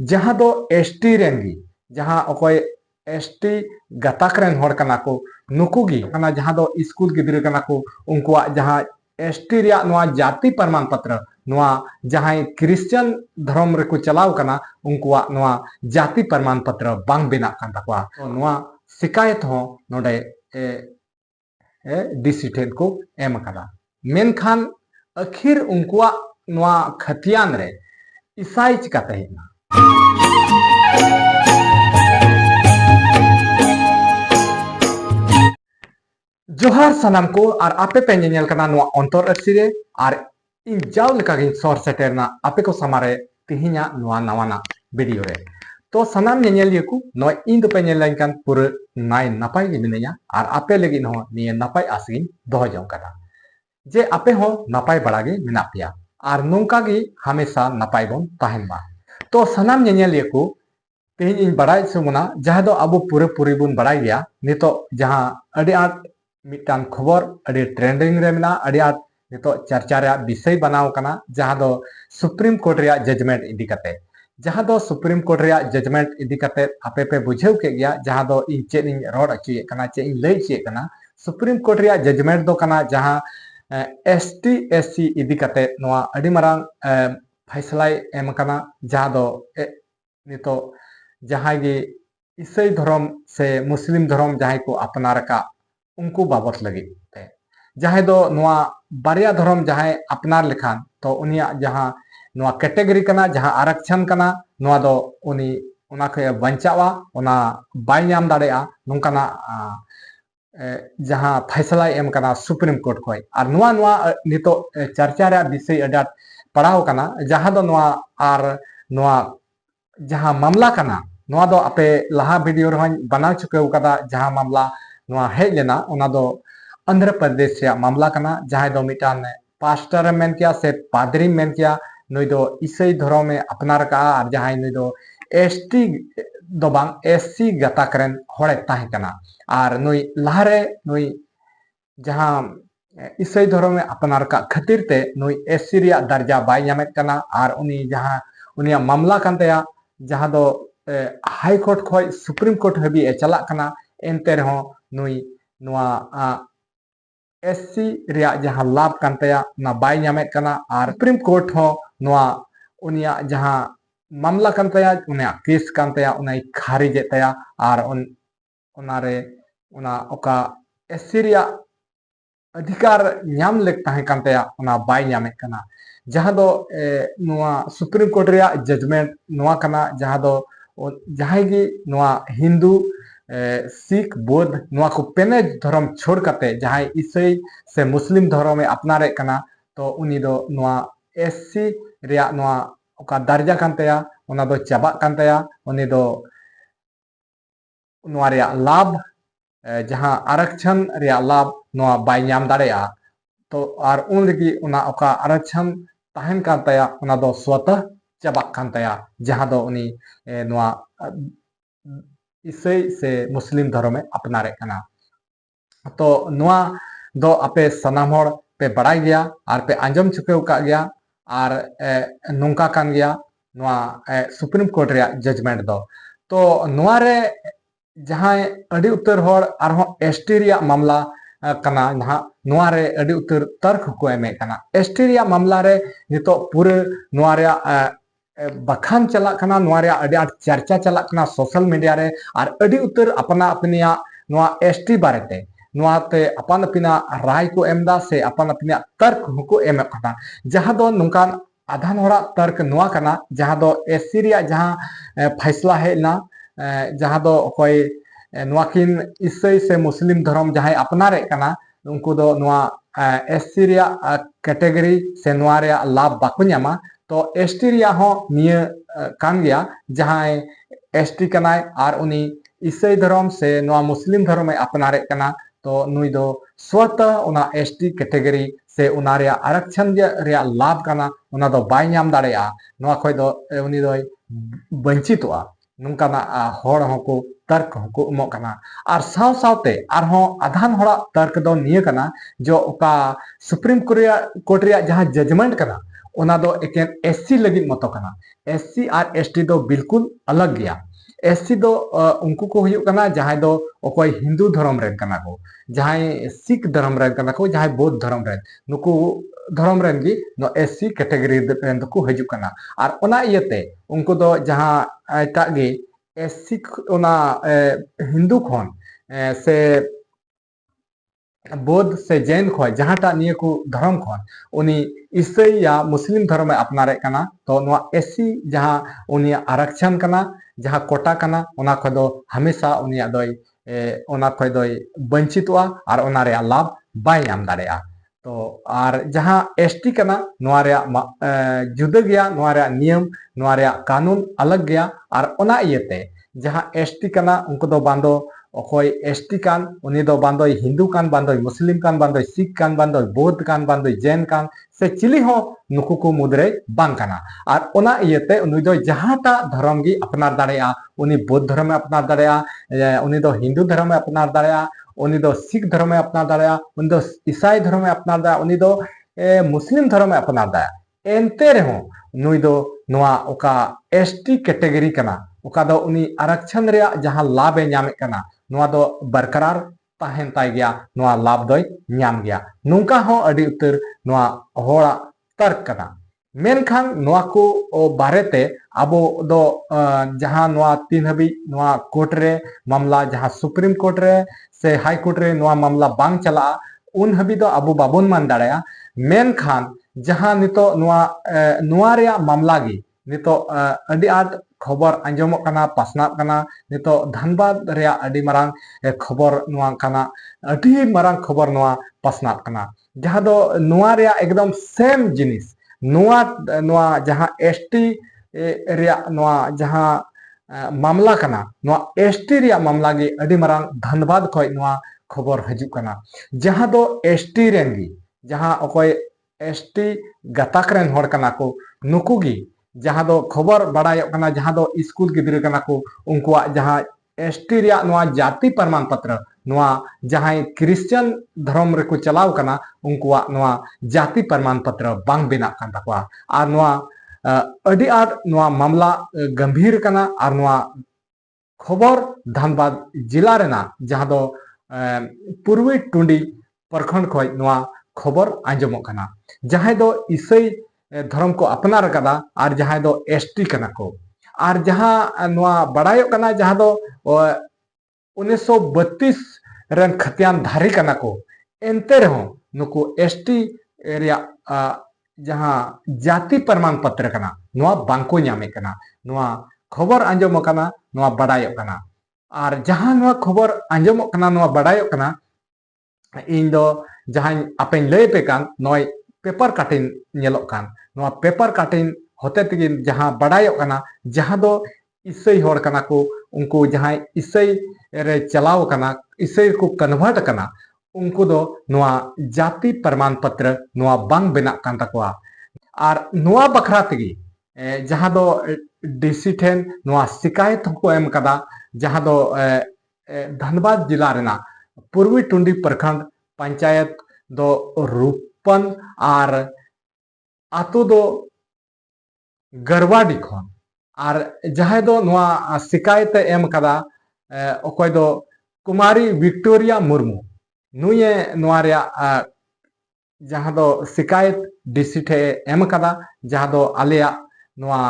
जहां दो एसटी रेंगी जहां अकोय एसटी गताक रेन हड़ कना को नुकुगी कना जहां दो स्कूल गिद्रा कना को उनकुआ जहां एसटी रिया नवा जाति प्रमाण पत्र नवा जहां क्रिश्चियन धर्म रे को चलाव कना उनकुआ नवा जाति प्रमाण पत्र बांग बिना कान तकवा तो नवा शिकायत हो नोडे डीसी ठेन को एम कदा मेनखान आखिर उनकुआ नवा खतियान रे ईसाई चिकाते हेना जोहार सानाम को और आपे पे नेल कना नवा अंतर अक्सिरे और इन जाव लेका गिन सर सेटेरना आपे को समारे तिहिना नवा नवाना वीडियो रे तो सानाम नेल यकु नय इन दो पे नेल लाइन पूरे नाय नपाय गे मिनया और आपे लगिन हो निये नपाय आसिन दोह जंग कदा जे आपे हो नपाय बड़ागे मिना पिया और नोंका गी हमेशा नपाय बोन ताहेन बा तो सानाम नेल यकु तेहिन इन बड़ाय सुमना जहां दो अब पूरे पूरी बुन बड़ाय गया नितो जहां अडी आट मिटान खबर अडी ट्रेंडिंग रे मिना अडी आट नितो चर्चा रे विषय बनाव कना जहां दो सुप्रीम कोर्ट रे जजमेंट इदी कते जहां दो सुप्रीम कोर्ट रे जजमेंट इदी कते आपे पे बुझेव के गया जहां दो इन चेन इन रोड अचिए कना चे इन लई चे कना सुप्रीम कोर्ट रे जजमेंट दो कना जहां एसटी एससी इदी कते नवा अडी मारांग फैसलाय एम कना जहां दो नितो जहां गे ईसाई धर्म से मुस्लिम धर्म जहां को अपनार का उनको बाबत लगे जहां दो नवा बारिया धर्म जहां अपनार लेखान तो उनिया जहां नवा कैटेगरी कना जहां आरक्षण कना नवा दो उनी उना के बंचावा उना बाय नाम दाड़ेया नोंकाना जहां फैसला एम कना सुप्रीम कोर्ट खोय और नवा नवा नितो चर्चा रे विषय अडाट पड़ाव कना जहां दो नवा और नवा जहां मामला कना नवा दो आपे लहा वीडियो रहन बना चुके कदा जहां मामला नवा हेज लेना उना दो आंध्र प्रदेश से मामला कना जहां दो मिटान पास्टर मेन किया से पादरी मेन किया नई दो ईसाई धर्म में अपनार का और जहां नई दो एसटी दो बांग एससी गता करन होड़े ताहे कना और नई लहारे नई जहां ईसाई धर्म में अपनार का खातिर ते नई एससी रिया दर्जा बाय नामे कना और उनी जहां उनिया मामला कानतेया जहां दो हाई कोर्ट खोय सुप्रीम कोर्ट हबी चला कना एनते रहो नुई नुआ एससी रिया जहां लाभ कानतेया ना बाय नामे कना और सुप्रीम कोर्ट हो नुआ उनिया जहां मामला कानतेया उनिया केस कानतेया उनाई खारिज एतया और उनारे उना ओका एससी रिया अधिकार नाम लेक ताहे कानतेया उना बाय नामे कना जहां दो नुआ सुप्रीम कोर्ट रिया जजमेंट नुआ कना जहां दो जहां गी नुआ हिंदू सिख बौद्ध नुआ को पेने धर्म छोड़ करते जहां ईसाई से मुस्लिम धर्म में अपनारे कना तो उनी दो नुआ एससी रिया नुआ ओका दर्जा कानतेया उना दो चाबा कानतेया उनी दो नुआ रिया लाभ जहां आरक्षण रिया लाभ नुआ बाय नाम दाड़ेया तो और उन लगी उना ओका आरक्षण ताहन कानतेया उना दो स्वतः चाबा कानतेया जहां दो उनी नुआ ईसाई से मुस्लिम धर्म में अपनारे कना तो नुआ दो आपे सनाम हर पे बड़ाई गया और पे आंजम चुके का गया और नोंका कान गया नुआ सुप्रीम कोर्ट रे जजमेंट दो तो नुआ रे जहां अड़ी उत्तर हर आरहो एसटी रिया मामला कना ना नुआ रे अड़ी उत्तर तर्क को एमे कना एसटी रिया मामला रे नितो पूरे नुआ रे बखान चला कना नुआ रे अड़ी आट चर्चा चला कना सोशल मीडिया रे और अड़ी उत्तर अपना अपनिया नुआ एसटी बारेते नुआ ते अपन अपना राय को एमदा से अपन अपना तर्क को एम कना जहां दो नुकान आधान होड़ा तर्क नुआ कना जहां दो एससी रिया जहां फैसला है ना जहां दो कोई नुआकिन ईसाई से मुस्लिम धर्म जहां अपनारे कना उनको दो नुआ एससी रिया कैटेगरी से नुआ रे लाभ बाको न्यामा तो एसटी रिया हो निये कान गया जहां एसटी कनाय और उनी ईसाई धर्म से नुआ मुस्लिम धर्म में अपनारे कना तो नुई दो स्वतः उना एसटी कैटेगरी से उना रे आरक्षण रे लाभ कना उना दो बाय नाम दाड़ेया नुआ खोय दो उनी दो वंचितोआ नुंकाना होड़ होको तर्क होको एमोग कना आर साव सावते आरहों आधान होड़ा तर्क दो निये कना जो ओका सुप्रीम कोर्ट रिया जहां जजमेंट कना ओना दो एकेन एससी लगी मतो कना एससी और एसटी दो बिल्कुल अलग गया एससी दो उनको को हुयुग कना जहां दो ओकोय हिंदू धर्म रेन कना को जहां सिख धर्म रेन कना को जहां बौद्ध धर्म रेन नुकु धर्म रेन गी नो एससी कैटेगरी रेन दो को हुयुग कना आर ओना इयते उनको दो जहां एटाग गे एससी ओना हिंदू खन से बौद्ध से जैन खन जहांटा निये को धर्म खन उनी ईसाई या मुस्लिम धर्म में अपनारे कना तो नोआ एससी जहां उनी आरक्षण कना जहां कोटा कना ओना खय दो हमेशा उनिया दोय ओना खय दोय वंचितवा और ओना रे लाभ बाय नाम दाड़ेया तो और जहां एसटी कना नोआ रे जुदा गया नोआ रे नियम नोआ रे कानून अलग गया और ओना इयते जहां एसटी कना उनको दो बांदो अखोय एसटी कान उनी दो बांदोय हिंदू कान बांदोय मुस्लिम कान बांदोय सिख कान बांदोय बौद्ध कान बांदोय जैन कान से चिली हो नुकु को मुद्रे बांग काना और ओना इयते उनी दो जहांटा धर्म गी अपनार दाड़ेया उनी बौद्ध धर्म में अपनार दाड़ेया उनी दो हिंदू धर्म में अपनार दाड़ेया उनी दो सिख धर्म में अपनार दाड़ेया उनी दो ईसाई धर्म में अपनार दाड़ेया उनी दो मुस्लिम धर्म में अपनार दाड़ेया एनते रेहो नुई दो नोआ ओका एसटी कैटेगरी कना ओका दो उनी आरक्षण रे जहां लाभ ए न्यामे कना नोआ दो बरकरार ताहेन ताय गया नोआ लाभ दोय न्याम गया नुंका हो अडी उतर नोआ होड़ा तर्क कना मेनखान नोआ को बारेते आबो दो जहां नोआ तीन हबी नोआ कोर्ट रे मामला जहां सुप्रीम कोर्ट रे से हाई कोर्ट रे नोआ मामला बांग चला उन हबी दो आबो बाबोन मान दाड़ाया मेनखान जहां नितो नोआ रे मामला गी नितो अडी आट खबर आंजमो कना पासना कना नितो धनबाद रे अडी मारांग खबर नोआ कना अडी मारांग खबर नोआ पासना कना जहां दो नोआ रे एकदम सेम जिनिस नोआ जहां एसटी रे नोआ जहां मामला कना नोआ एसटी रे मामला गे अडी मारांग धनबाद खय नोआ खबर हजू कना जहां दो एसटी रेंगी जहां ओकोय एसटी गताक रेन होड़ कना को नुकु गी जहां दो खबर बड़ायो कना जहां दो स्कूल गिद्रे कना को उनकुआ जहां एसटी रे नोआ जाति प्रमाण पत्र नोआ जहां क्रिश्चियन धर्म रे को चलाव कना उनकुआ नोआ जाति प्रमाण पत्र बांग बिना कान तकवा आर नोआ अडी आट नोआ मामला गंभीर कना आर नोआ खबर धनबाद जिला रेना जहां दो पूर्वी टुंडी प्रखंड खय नोआ खबर आंजमो कना जहां दो ईसाई धर्म को अपनार कदा और जहां दो एसटी कना को और जहां नोआ बड़ायो कना जहां दो 1932 रन खतियान धारी कना को एनते रहो नुको एसटी एरिया जहां जाति प्रमाण पत्र कना नोआ बांको न्यामे कना नोआ खबर आंजमो कना नोआ बड़ायो कना और जहां नोआ खबर आंजमो कना नोआ बड़ायो कना इन दो जहां आपेन लय पे कान नोय पेपर काटिंग नेलोक कान नोआ पेपर काटिंग होते तगी जहां बड़ायो कना जहां दो ईसाई होड़ कना को उनको जहां ईसाई रे चलाव कना ईसाई को कन्वर्ट कना उनको दो नोआ जाति प्रमाण पत्र नोआ बांग बिना कान तकवा और नोआ बखरा तगी जहां दो डीसी ठेन नोआ शिकायत को एम कदा जहां दो धनबाद जिला रेना पूर्वी टुंडी प्रखंड पंचायत दो रूपन और आतो दो गरवाडी खन और जहां दो नोआ शिकायत एम कदा ओकोय दो कुमारी विक्टोरिया मुर्मू नुये नोआ रे जहां दो शिकायत डीसी ठे एम कदा जहां दो आलेया नोआ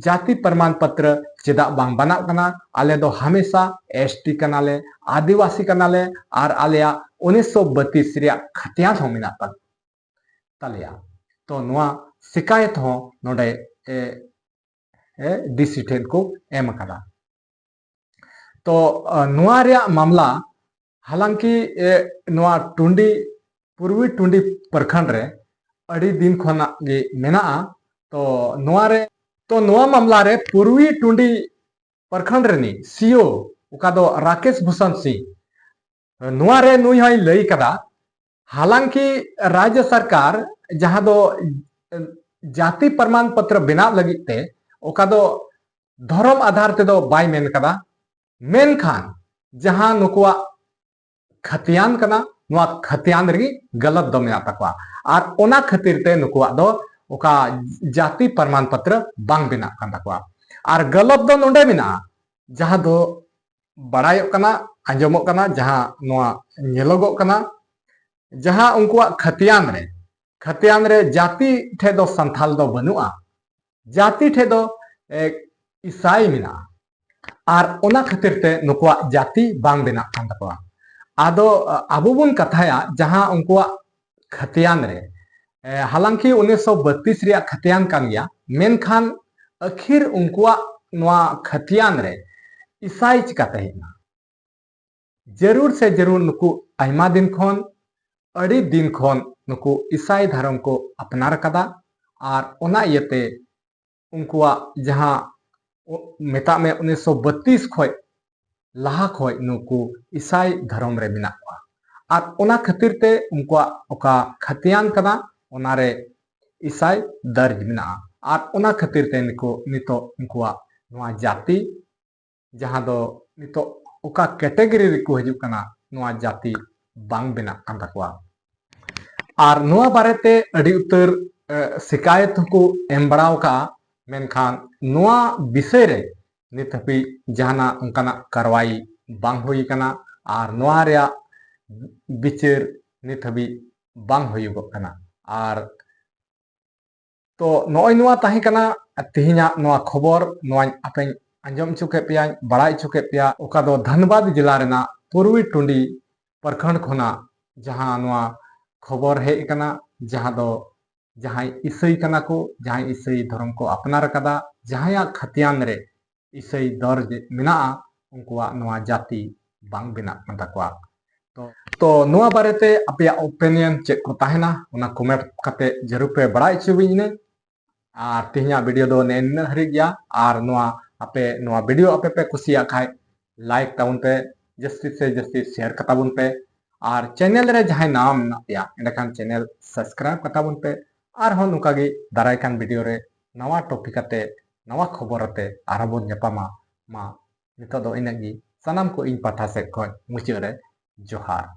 जाति प्रमाण पत्र चेदा बांग बना कना आले दो हमेशा एसटी कनाले आदिवासी कनाले और आलेया 1932 रे खतियान हो मिना तालेया तो नोआ शिकायत हो नोडे डीसी ठेन को एम कदा तो नोआ रे मामला हालांकि नोआ टुंडी पूर्वी टुंडी प्रखंड रे अड़ी दिन खना गे मेना तो नोआ मामला रे पूर्वी टुंडी प्रखंड रेनी सीओ उका दो राकेश भूषण सिंह नोआ रे नुई हई लई कदा हालांकि राज्य सरकार जहां दो जाति प्रमाण पत्र बना लगी ते ओका दो धर्म आधार तेदो बाय मेन कदा मेनखान जहां नुकुआ खतियान कना नुआ खतियान रगी गलत दो मेना तकवा और ओना खातिर ते नुकुआ दो ओका जाति प्रमाण पत्र बांग बिना कान तकवा और गलत दो नोंडे मेना जहां दो बड़ायो कना आंजमो कना जहां नुआ नेलोगो कना जहां उनकुआ खतियान रे जाति ठे दो संथाल दो बनुआ जाति ठे दो ईसाई मिना और ओना खातिर ते नुकुआ जाति बांग बिना कान तकवा आदो आबो बुन कथाया जहां उनकुआ खतियान रे हालांकि 1932 रिया खतियान कान गया मेनखान आखिर उनकुआ नुआ खतियान रे ईसाई चिकाते हेना जरूर से जरूर नुकु आयमा दिन खोन अड़ी दिन खोन नुकु ईसाई धर्म को अपनार कदा और ओना इयते उनकुआ जहां मेता में 1932 खोय लाहा खोय नुकु ईसाई धर्म रे मिना को और ओना खातिर ते उनकुआ ओका खतियान कदा ओना रे ईसाई दर्ज मिना और ओना खातिर ते नितो उनकुआ नुआ जाति जहां दो नितो ओका कैटेगरी रिको हजू कना नुआ जाति बांग बिना कान तकवा और नुआ बारेते अड़ी उतर शिकायत को एम बड़ाव का मेनखान नुआ विषय रे नित हपी जहाना उनकाना कार्रवाई बांग हुई कना और नुआ रे विचार नित हबी बांग हुयुगो कना और तो नॉय नुआ ताही कना तिहिना नुआ खबर नुआ आपे आंजम चुके पिया बड़ा चुके पिया ओका दो धनबाद जिला रेना पूर्वी टुंडी प्रखंड खोना जहां नुआ खबर हे कना जहां दो जहां ईसाई कना को जहां ईसाई धर्म को अपनार कदा जहां खतियान रे ईसाई दर्ज मिना उनकुआ नुआ जाति बांग बिना तकवा तो नुआ बारेते अपया ओपिनियन चेक को ताहेना उना कमेंट कते जरूर पे बड़ा चुबिने और तिहिना वीडियो दो नेन हरि गया और नुआ आपे नुआ वीडियो आपे पे कुसिया खाय लाइक ताबुन पे जस्ती से जस्ती शेयर कताबुन पे और चैनल रे जहां नाम ना पिया एंडखान चैनल सब्सक्राइब कताबुन पे और हो नुका गे दाराय कान वीडियो रे नवा टॉपिक आते नवा खबर आते आराबोन नेपामा मा नितो दो इनागी सनाम को इन पाथा से खय मुचे रे जोहार।